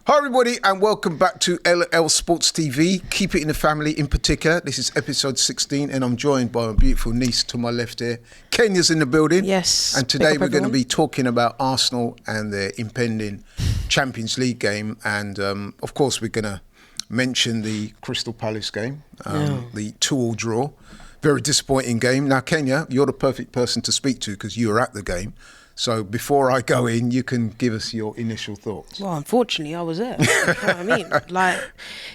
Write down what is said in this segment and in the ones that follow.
Hi everybody and welcome back to LL Sports TV. Keep it in the family in particular. This is episode 16 and I'm joined by my beautiful niece to my left here. Kenya's in the building. Yes. And today we're going to be talking about Arsenal and their impending Champions League game. And of course we're going to mention the Crystal Palace game, the 2-2 draw. Very disappointing game. Now Kenya, you're the perfect person to speak to because you were at the game. So before I go in, you can give us your initial thoughts. Well, unfortunately, I was there. You know what I mean? Like,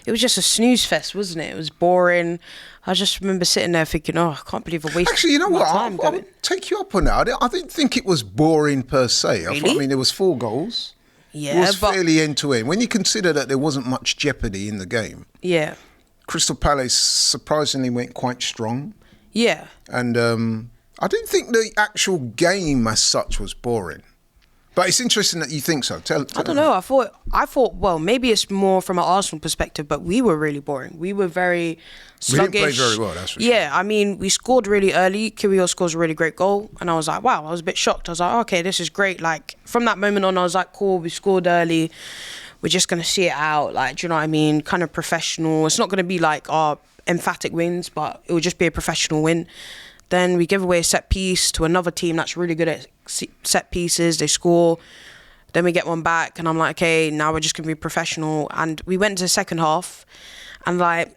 it was just a snooze fest, wasn't it? It was boring. I just remember sitting there thinking, I can't believe I wasted Actually, you know my what? time I'll take you up on that. I didn't think it was boring per se. Really? There was 4 goals. Yeah, it was fairly end-to-end. When you consider that there wasn't much jeopardy in the game. Yeah. Crystal Palace surprisingly went quite strong. Yeah. And I didn't think the actual game as such was boring. But it's interesting that you think so. Tell I don't know. I thought, well, maybe it's more from an Arsenal perspective, but we were really boring. We were very sluggish. We didn't play very well, that's for sure. Yeah, I mean, we scored really early. Kyrgios scores a really great goal. And I was like, wow, I was a bit shocked. I was like, okay, this is great. Like, from that moment on, I was like, cool, we scored early. We're just going to see it out. Like, do you know what I mean? Kind of professional. It's not going to be like our emphatic wins, but it would just be a professional win. Then we give away a set piece to another team that's really good at set pieces. They score. Then we get one back. And I'm like, okay, now we're just going to be professional. And we went to the second half. And like,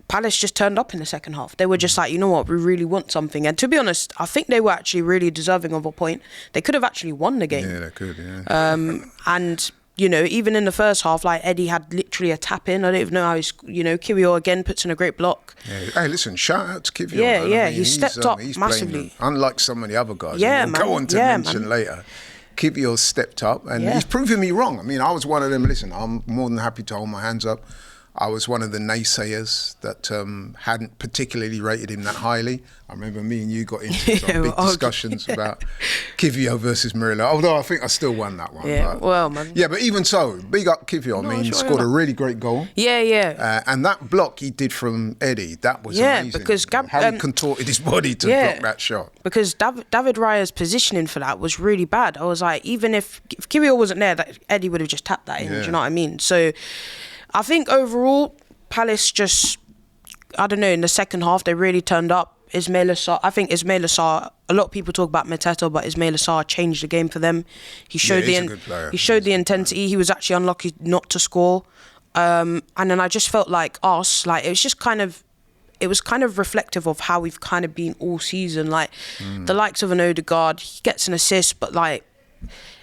Palace just turned up in the second half. They were just like, you know what, we really want something. And to be honest, I think they were actually really deserving of a point. They could have actually won the game. Yeah, they could, yeah. And, you know, even in the first half, like Eddie had literally a tap in. I don't even know how he's, Kyrgios again puts in a great block. Yeah. Hey, listen, shout out to Kyrgios. Yeah, he stepped up massively. Unlike some of the other guys. Yeah, we'll go on to mention later. Kyrgios stepped up and he's proving me wrong. I mean, I was one of them. Listen, I'm more than happy to hold my hands up. I was one of the naysayers that hadn't particularly rated him that highly. I remember me and you got into some big discussions about Kyrgios versus Murillo, although I think I still won that one. Yeah, well, man. Yeah, but even so, big up Kyrgios. I mean, he scored a really great goal. Yeah. And that block he did from Eddie, that was amazing. Because how he contorted his body to block that shot. Because David Raya's positioning for that was really bad. I was like, even if Kyrgios wasn't there, that Eddie would have just tapped that in. Do you know what I mean? So I think overall, Palace just, I don't know, in the second half, they really turned up. Ismail Assar, a lot of people talk about Mateta, but Ismail Assar changed the game for them. He showed the intensity. He was actually unlucky not to score. And then I just felt like it was kind of reflective of how we've kind of been all season. Like the likes of an Odegaard, he gets an assist, but like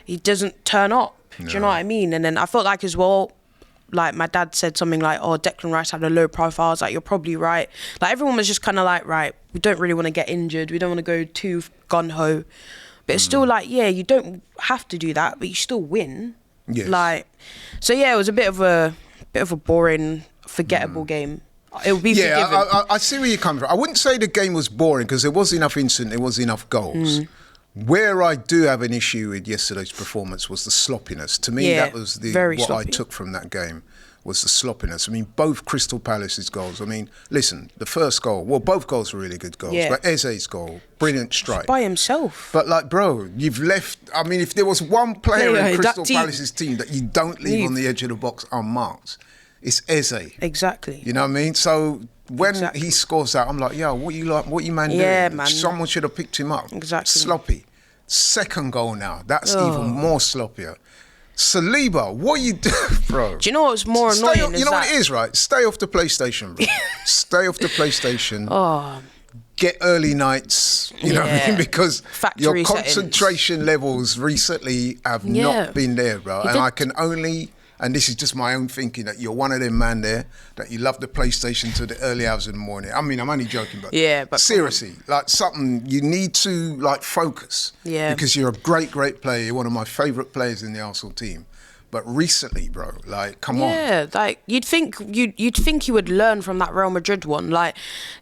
he doesn't turn up. Do you know what I mean? And then I felt like as well, like my dad said something like, Declan Rice had a low profile. I was like, you're probably right. Like everyone was just kind of like, right, we don't really want to get injured. We don't want to go too gun-ho. But it's still like, yeah, you don't have to do that, but you still win. Yes. Like, so yeah, it was a bit of a boring, forgettable game. It would be forgiven. I see where you're coming from. I wouldn't say the game was boring because there was enough incident, there was enough goals. Where I do have an issue with yesterday's performance was the sloppiness. To me, that was what I took from that game, was the sloppiness. I mean, both Crystal Palace's goals. I mean, listen, the first goal, well, both goals were really good goals. Yeah. But Eze's goal, brilliant strike. By himself. But like, bro, you've left, I mean, if there was one player in Crystal Palace's team that you don't leave on the edge of the box unmarked, it's Eze. Exactly. You know what I mean? So when he scores that, I'm like, yo, what you man doing? Yeah, man. Someone should have picked him up. Exactly. Sloppy. Second goal now. That's even more sloppier. Saliba, what you do, bro? Do you know what's more annoying? You know what it is, right? Stay off the PlayStation, bro. Stay off the PlayStation. Get early nights, you know what I mean? Because your concentration levels recently have not been there, bro. And I can only... And this is just my own thinking, that you're one of them man there, that you love the PlayStation to the early hours of the morning. I mean, I'm only joking, but seriously, like something, you need to like focus. Yeah. Because you're a great player. You're one of my favourite players in the Arsenal team. But recently, bro, like, come on. Yeah, like you'd think you would learn from that Real Madrid one. Like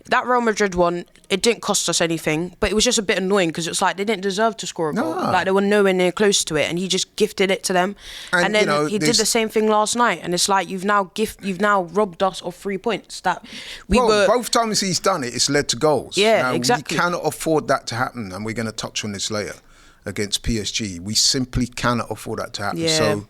that Real Madrid one, it didn't cost us anything, but it was just a bit annoying because it's like they didn't deserve to score a goal. Like they were nowhere near close to it, and he just gifted it to them. And then he did the same thing last night, and it's like you've now robbed us of 3 points that we were. Both times he's done it, it's led to goals. Yeah, now, exactly. We cannot afford that to happen, and we're going to touch on this later against PSG. We simply cannot afford that to happen. Yeah. So,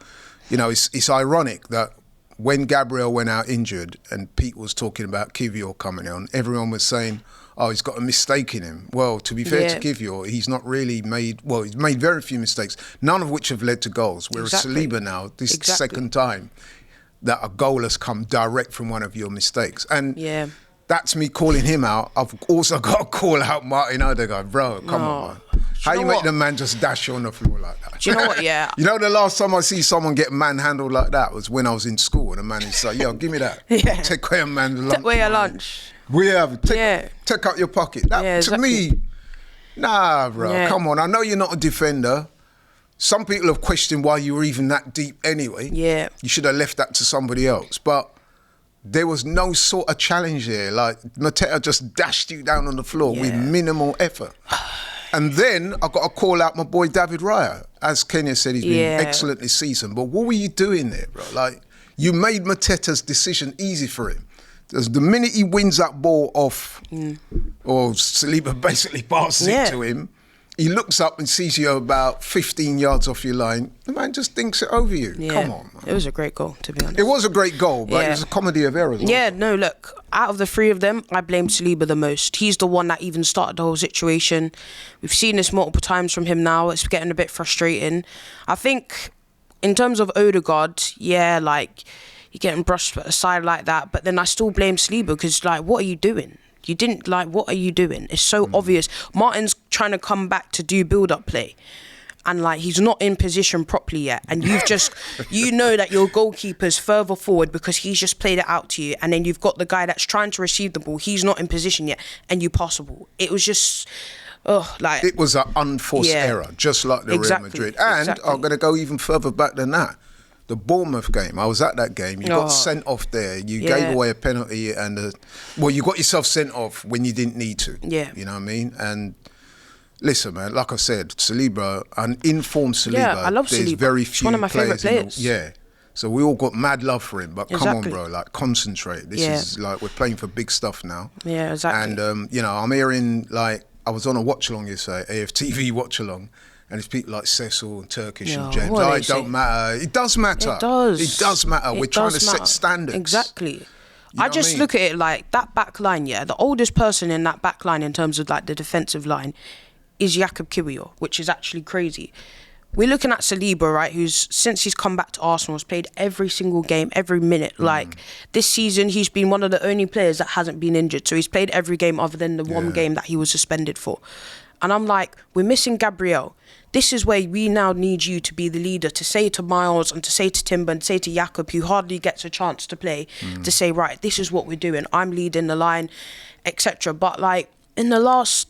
it's ironic that when Gabriel went out injured and Pete was talking about Kiwior coming on, everyone was saying, oh, he's got a mistake in him. Well, to be fair to Kiwior, he's not really he's made very few mistakes, none of which have led to goals. Whereas Saliba now, this is the second time that a goal has come direct from one of your mistakes. And that's me calling him out. I've also got to call out Martin Odegaard. Bro, come on, man. How you make the man just dash you on the floor like that? Do you know what, yeah? You know, the last time I see someone get manhandled like that was when I was in school, and the man is like, yo, give me that. Take away a man's lunch. Take away your lunch. Take out your pocket. That, to me, nah, bro, come on. I know you're not a defender. Some people have questioned why you were even that deep anyway. Yeah. You should have left that to somebody else. But there was no sort of challenge there. Like, Mateta just dashed you down on the floor with minimal effort. And then I got to call out my boy David Raya. As Kenya said, he's been excellent this season. But what were you doing there, bro? Like, you made Mateta's decision easy for him. The minute he wins that ball off, or Saliba basically passes it to him, he looks up and sees you about 15 yards off your line. The man just dinks it over you. Yeah. Come on, man. It was a great goal, to be honest. It was a great goal, but it was a comedy of errors. Yeah, no, look, out of the three of them, I blame Saliba the most. He's the one that even started the whole situation. We've seen this multiple times from him now. It's getting a bit frustrating. I think in terms of Odegaard, like, you're getting brushed aside like that, but then I still blame Saliba because, like, what are you doing? You didn't, like, what are you doing? It's so obvious. Martin's trying to come back to do build-up play. And, like, he's not in position properly yet. And you've just, you know that your goalkeeper's further forward because he's just played it out to you. And then you've got the guy that's trying to receive the ball. He's not in position yet. And you pass the ball. It was just, it was an unforced error, just like the Real Madrid. And I'm going to go even further back than that. The Bournemouth game, I was at that game. You got sent off there. You gave away a penalty and, you got yourself sent off when you didn't need to. Yeah. You know what I mean? And listen, man, like I said, Saliba, an informed Saliba. Yeah, I love Saliba. There's very few one of my favourite players. So we all got mad love for him. But come on, bro, like, concentrate. This is like, we're playing for big stuff now. Yeah, exactly. And, I'm hearing, like, I was on a watch-along yesterday, AFTV watch-along. And it's people like Cecil and Turkish and James. It don't matter. It does matter. It does matter. We're trying to set standards. Exactly. I just look at it like that back line, the oldest person in that back line in terms of, like, the defensive line is Jakub Kiwior, which is actually crazy. We're looking at Saliba, right, who's, since he's come back to Arsenal, has played every single game, every minute. Like, this season, he's been one of the only players that hasn't been injured. So he's played every game other than the one game that he was suspended for. And I'm like, we're missing Gabriel. This is where we now need you to be the leader, to say to Miles and to say to Timber and say to Jakub, who hardly gets a chance to play, to say, right, this is what we're doing. I'm leading the line, etc. But, like, in the last,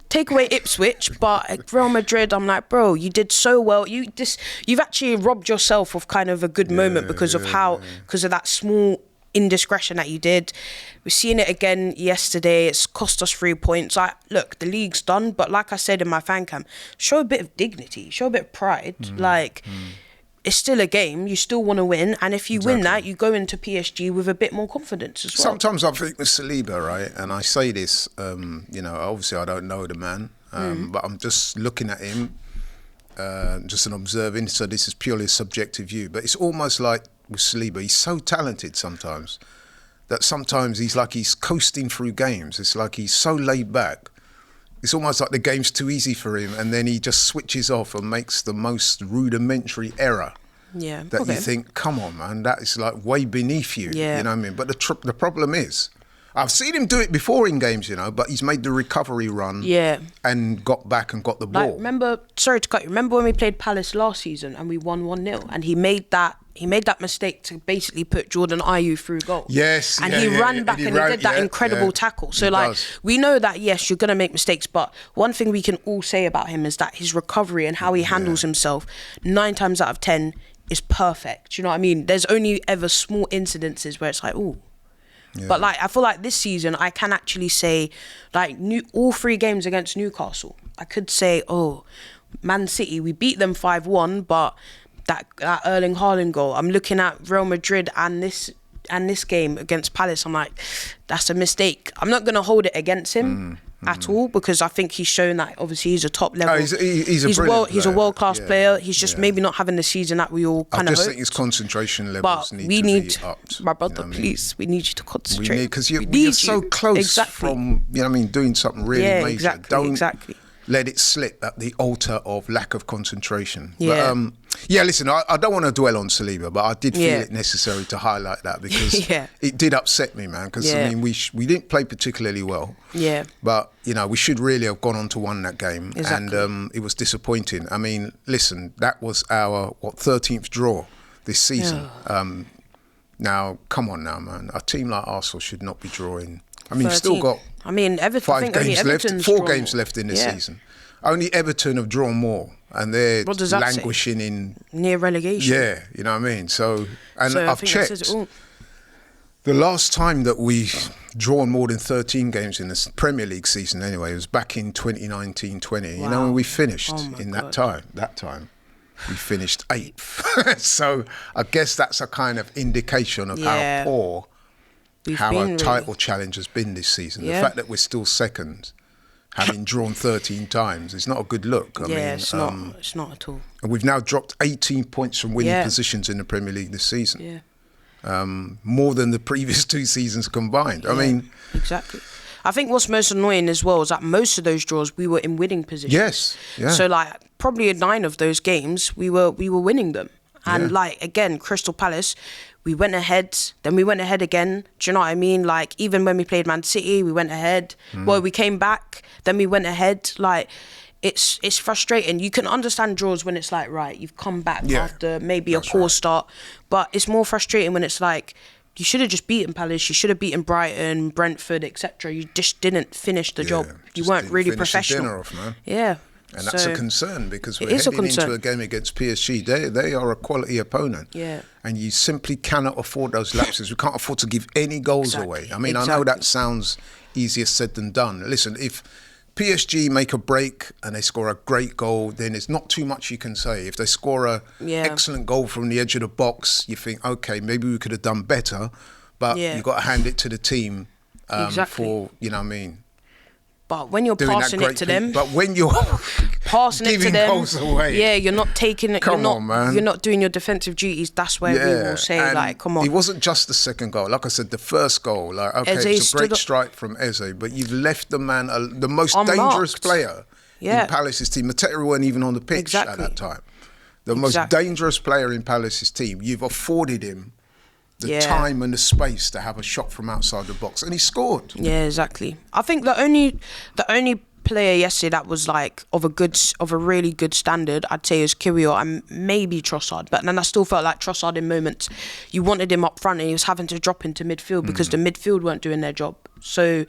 take away Ipswich, but at Real Madrid, I'm like, bro, you did so well. You've actually robbed yourself of kind of a good moment because of that small indiscretion that you did. We've seen it again yesterday. It's cost us 3 points. Look, the league's done, but like I said in my fan cam, show a bit of dignity, show a bit of pride. It's still a game. You still want to win, and if you win that, you go into PSG with a bit more confidence as well. Sometimes I think with Saliba, right, and I say this, obviously I don't know the man, but I'm just looking at him, just an observing. So this is purely a subjective view, but it's almost like with Saliba, he's so talented sometimes that sometimes he's coasting through games. It's like he's so laid back. It's almost like the game's too easy for him, and then he just switches off and makes the most rudimentary error. Yeah, that you think, come on, man, that is like way beneath you. Yeah. You know what I mean? But the problem is, I've seen him do it before in games, but he's made the recovery run and got back and got the ball. Sorry to cut you, remember when we played Palace last season and we won 1-0 and he made that mistake to basically put Jordan Ayew through goal. Yes. And he ran back and he did that incredible tackle. So, we know that, yes, you're going to make mistakes, but one thing we can all say about him is that his recovery and how he handles himself 9 times out of 10 is perfect. You know what I mean? There's only ever small incidences where it's like, ooh. Yeah. But, like, I feel like this season I can actually say, like, all 3 games against Newcastle, I could say, Man City, we beat them 5-1, but that Erling Haaland goal, I'm looking at Real Madrid and this game against Palace, I'm like, that's a mistake. I'm not going to hold it against him, at all, because I think he's shown that obviously he's a top level. He's a world class player. He's just maybe not having the season that we all kind of hoped. I just think his concentration levels need to be upped. My brother, please, we need you to concentrate. Because you're so close from doing something really major. Exactly. Let it slip at the altar of lack of concentration. Yeah. But, listen, I don't want to dwell on Saliba, but I did feel it necessary to highlight that because it did upset me, man. Because, we didn't play particularly well. Yeah. But, we should really have gone on to win that game. Exactly. And it was disappointing. I mean, listen, that was our, 13th draw this season. Yeah. Now, come on now, man. A team like Arsenal should not be drawing. I mean, you've still got Everton, 5 games left, 4 games left in the season. Only Everton have drawn more, and they're languishing in near relegation. Yeah, you know what I mean. So I've checked. The last time that we drawn more than 13 games in the Premier League season, anyway, was back in 2019-20. Wow. You know, when we finished that time. We finished 8th. So I guess that's a kind of indication of how poor our title challenge has been this season. The fact that we're still second, having drawn 13 times, is not a good look. I mean, it's not at all. And we've now dropped 18 points from winning positions in the Premier League this season. Yeah. More than the previous 2 seasons combined. I mean... Exactly. I think what's most annoying as well is that most of those draws we were in winning positions. Yes. Yeah. So probably 9 of those games we were winning them. And again, Crystal Palace, we went ahead, then we went ahead again. Do you know what I mean? Even when we played Man City, we went ahead. Well, we came back, then we went ahead. It's frustrating. You can understand draws when it's right, you've come back after maybe a poor start. But it's more frustrating when it's you should have just beaten Palace, you should have beaten Brighton, Brentford, etc. You just didn't finish the job. You weren't really professional. Dinner off, man. Yeah. And that's a concern because we're heading into a game against PSG. They are a quality opponent. Yeah. And you simply cannot afford those lapses. We can't afford to give any goals away. I mean, I know that sounds easier said than done. Listen, if PSG make a break and they score a great goal, then there's not too much you can say. If they score a excellent goal from the edge of the box, you think, okay, maybe we could have done better. But you've got to hand it to the team for, you know what I mean? But when you're passing it to them, but when you're passing it to them, goals away, you're not taking it. Come on, man. You're not doing your defensive duties. That's where we will say, come on. It wasn't just the second goal. Like I said, the first goal, it's a great strike from Eze, but you've left the man, the most dangerous player in Palace's team. Mateta weren't even on the pitch at that time. The most dangerous player in Palace's team. You've afforded him the time and the space to have a shot from outside the box, and he scored. Yeah, exactly. I think the only player yesterday that was of a really good standard, I'd say, is Kyrgios and maybe Trossard. But then I still felt like Trossard in moments, you wanted him up front and he was having to drop into midfield because the midfield weren't doing their job. So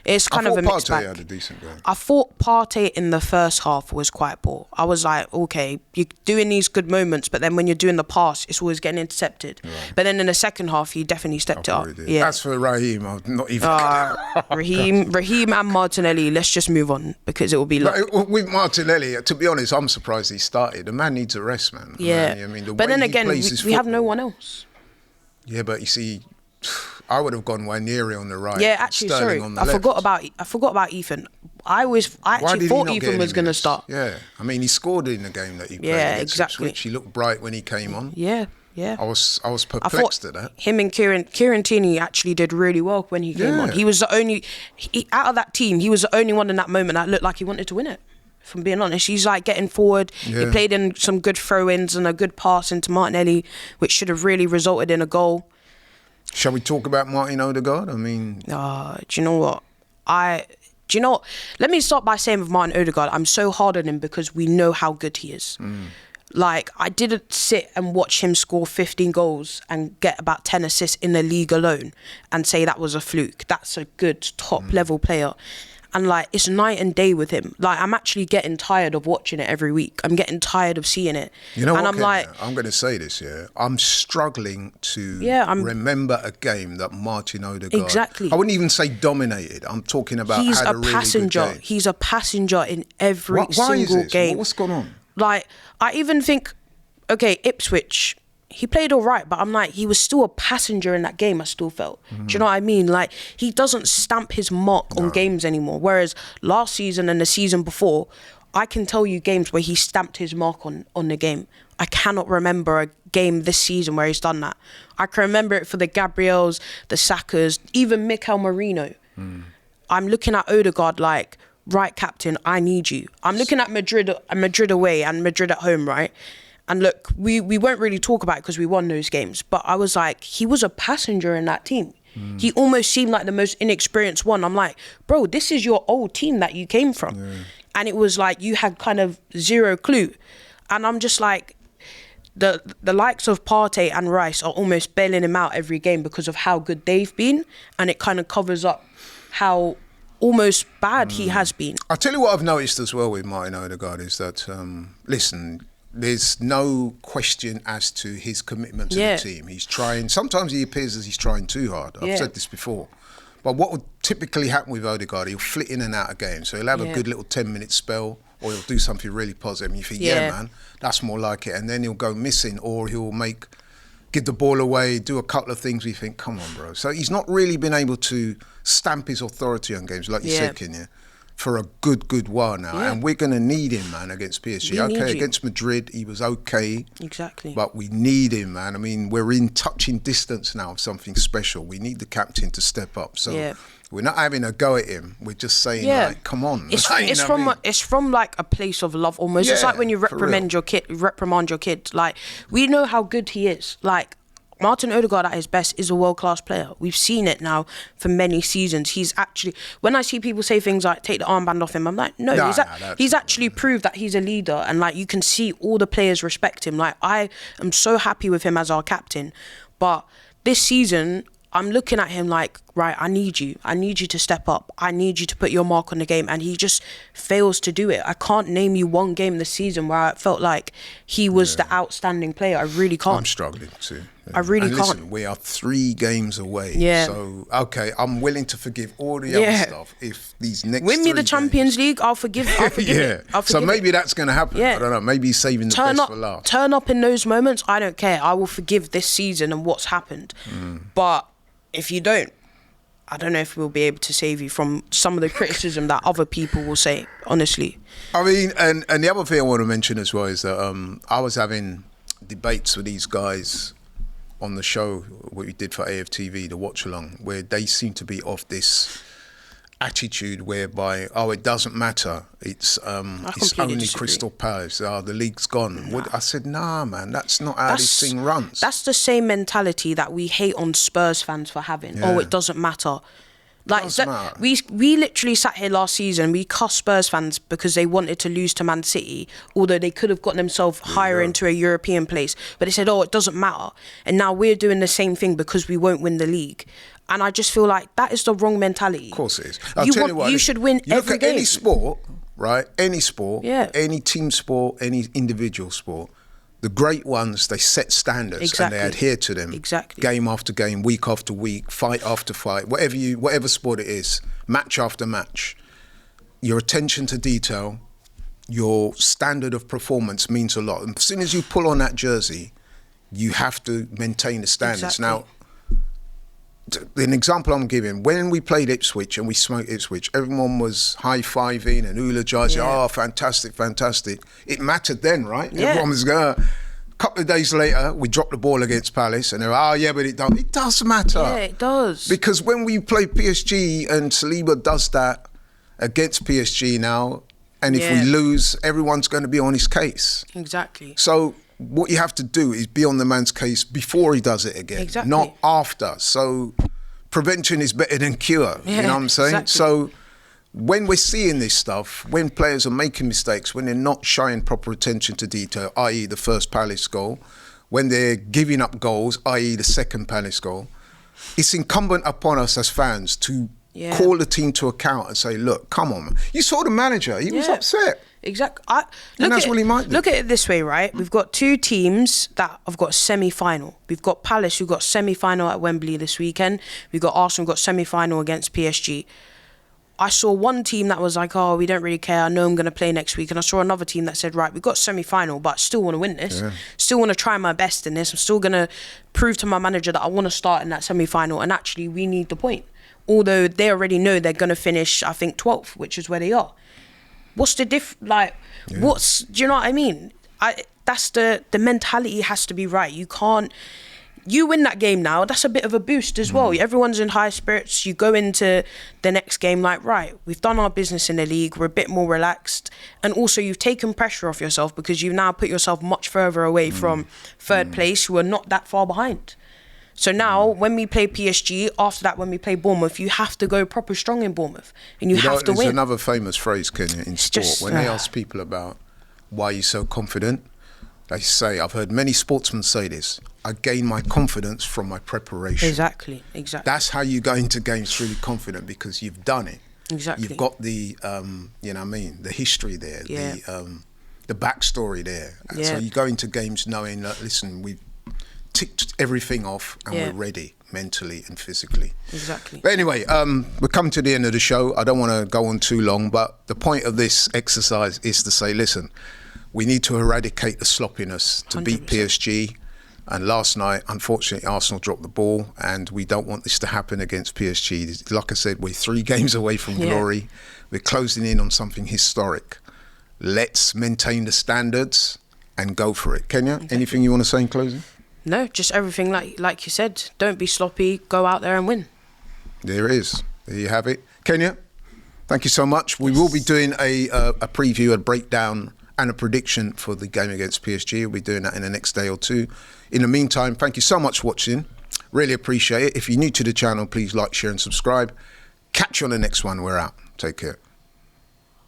it's kind of a mixed bag. I thought Partey had a decent game. I thought Partey in the first half was quite poor. I was like, okay, you're doing these good moments, but then when you're doing the pass, it's always getting intercepted. Right. But then in the second half, he definitely stepped it up. Yeah. As for Raheem, I'm not even... Raheem and Martinelli, let's just move on because it will be... With Martinelli, to be honest, I'm surprised he started. The man needs a rest, man. Yeah. I mean, but then again, we have no one else. Yeah, but you see... I would have gone Waneri on the right. Yeah, actually, Sterling sorry, I forgot about Ethan. I actually thought Ethan was going to start. Yeah, I mean, he scored in the game that he played. Yeah, exactly. Ipswich. He looked bright when he came on. Yeah. I was perplexed at that. Him and Kieran Tierney actually did really well when he came on. He was the only out of that team. He was the only one in that moment that looked like he wanted to win it. If I'm being honest, he's getting forward. Yeah. He played in some good throw-ins and a good pass into Martinelli, which should have really resulted in a goal. Shall we talk about Martin Odegaard? I mean... do you know what? Let me start by saying with Martin Odegaard, I'm so hard on him because we know how good he is. I didn't sit and watch him score 15 goals and get about 10 assists in the league alone and say that was a fluke. That's a good top-level player. And it's night and day with him. I'm actually getting tired of watching it every week. I'm getting tired of seeing it. You know what, I'm going to say this, I'm struggling to remember a game that Martin Odegaard... Exactly. I wouldn't even say dominated. I'm talking about he's had a really passenger. good game. He's a passenger in every single game. What's going on? I even think, okay, Ipswich... he played all right, but I'm like, he was still a passenger in that game, I still felt. Do you know what I mean? Like, he doesn't stamp his mark on games anymore. Whereas last season and the season before, I can tell you games where he stamped his mark on the game. I cannot remember a game this season where he's done that. I can remember it for the Gabriels, the Sakas, even Mikel Merino. I'm looking at Odegaard like, right, captain, I need you. I'm looking at Madrid away and Madrid at home, right? And look, we won't really talk about it because we won those games. But I was like, he was a passenger in that team. He almost seemed like the most inexperienced one. I'm like, bro, this is your old team that you came from. Yeah. And it was like, you had kind of zero clue. And I'm just like, the likes of Partey and Rice are almost bailing him out every game because of how good they've been. And it kind of covers up how almost bad he has been. I'll tell you what I've noticed as well with Martin Odegaard is that, listen, there's no question as to his commitment to the team. He's trying, sometimes he appears as he's trying too hard. I've said this before. But what would typically happen with Odegaard, he'll flit in and out of games. So he'll have a good little 10-minute spell, or he'll do something really positive. And you think, man, that's more like it. And then he'll go missing, or he'll give the ball away, do a couple of things. We think, come on, bro. So he's not really been able to stamp his authority on games, like you said, Kenya, for a good while now. And we're going to need him, man, against PSG. Against Madrid, he was okay. Exactly. But we need him, man. I mean, we're in touching distance now of something special. We need the captain to step up. So we're not having a go at him. We're just saying, like, come on. It's from like a place of love almost. It's like when you reprimand your kid. Like, we know how good he is. Like, Martin Odegaard at his best is a world-class player. We've seen it now for many seasons. He's actually, when I see people say things like, take the armband off him, I'm like, he's actually proved that he's a leader, and like, you can see all the players respect him. Like, I am so happy with him as our captain. But this season, I'm looking at him like, right, I need you to step up. I need you to put your mark on the game. And he just fails to do it. I can't name you one game this season where I felt like he was the outstanding player. I really can't. I'm struggling too. I really can't. Listen, we are 3 games away. So, okay, I'm willing to forgive all the other stuff if these next win me the Champions League, I'll forgive it. So maybe that's going to happen. I don't know. Maybe he's saving the best for last. Turn up in those moments. I don't care. I will forgive this season and what's happened. But if you don't, I don't know if we'll be able to save you from some of the criticism that other people will say, honestly. I mean, and the other thing I want to mention as well is that I was having debates with these guys on the show, what we did for AFTV, the watch along, where they seem to be of this attitude whereby, it doesn't matter. It's only Crystal Palace. The league's gone. I said, nah, man, that's not how this thing runs. That's the same mentality that we hate on Spurs fans for having. It doesn't matter. Like, we literally sat here last season, we cussed Spurs fans because they wanted to lose to Man City, although they could have gotten themselves higher into a European place. But they said, it doesn't matter. And now we're doing the same thing because we won't win the league. And I just feel like that is the wrong mentality. Of course it is. You should win every game. Any sport, right? Any sport, any team sport, any individual sport. The great ones, they set standards and they adhere to them. Exactly. Game after game, week after week, fight after fight, whatever sport it is, match after match. Your attention to detail, your standard of performance means a lot. And as soon as you pull on that jersey, you have to maintain the standards. Exactly. Now, an example I'm giving, when we played Ipswich and we smoked Ipswich, everyone was high-fiving and eulogizing, fantastic. It mattered then, right? Everyone was going. A couple of days later, we dropped the ball against Palace and they were, but it don't. It does matter. Yeah, it does. Because when we play PSG and Saliba does that against PSG now, and if we lose, everyone's going to be on his case. Exactly. So what you have to do is be on the man's case before he does it again, not after. So prevention is better than cure, you know what I'm saying? Exactly. So when we're seeing this stuff, when players are making mistakes, when they're not showing proper attention to detail, i.e. the first Palace goal, when they're giving up goals, i.e. the second Palace goal, it's incumbent upon us as fans to call the team to account and say, look, come on, man. You saw the manager, he was upset. Exactly. And that's what he might do. Look at it this way, right? We've got 2 teams that have got a semi-final. We've got Palace, who got semi-final at Wembley this weekend. We've got Arsenal, who got semi-final against PSG. I saw one team that was like, oh, we don't really care. I know I'm going to play next week. And I saw another team that said, right, we've got semi-final, but I still want to win this. Yeah. Still want to try my best in this. I'm still going to prove to my manager that I want to start in that semi-final. And actually, we need the point. Although they already know they're going to finish, I think, 12th, which is where they are. What's the do you know what I mean? That's the mentality has to be right. You win that game now, that's a bit of a boost as well. Everyone's in high spirits. You go into the next game like, right, we've done our business in the league, we're a bit more relaxed. And also you've taken pressure off yourself because you've now put yourself much further away from third place, who are not that far behind. So now when we play PSG, after that when we play Bournemouth, you have to go proper strong in Bournemouth. And you have to win. There's another famous phrase, Kenya, in sport. When they ask people about why you're so confident, they say, I've heard many sportsmen say this, I gain my confidence from my preparation. Exactly. That's how you go into games really confident, because you've done it. Exactly. You've got the, the history there, the backstory there. Yeah. So you go into games knowing that, listen, we've ticked everything off and we're ready mentally and physically. Exactly. But anyway, we're coming to the end of the show. I don't want to go on too long, but the point of this exercise is to say, listen, we need to eradicate the sloppiness to 100%. Beat PSG. And last night, unfortunately, Arsenal dropped the ball, and we don't want this to happen against PSG. Like I said, we're 3 games away from glory. We're closing in on something historic. Let's maintain the standards and go for it. Kenya, anything you want to say in closing? No, just everything like you said. Don't be sloppy. Go out there and win. There it is. There you have it. Kenya, thank you so much. We will be doing a preview, a breakdown, and a prediction for the game against PSG. We'll be doing that in the next day or two. In the meantime, thank you so much for watching. Really appreciate it. If you're new to the channel, please like, share and subscribe. Catch you on the next one. We're out. Take care.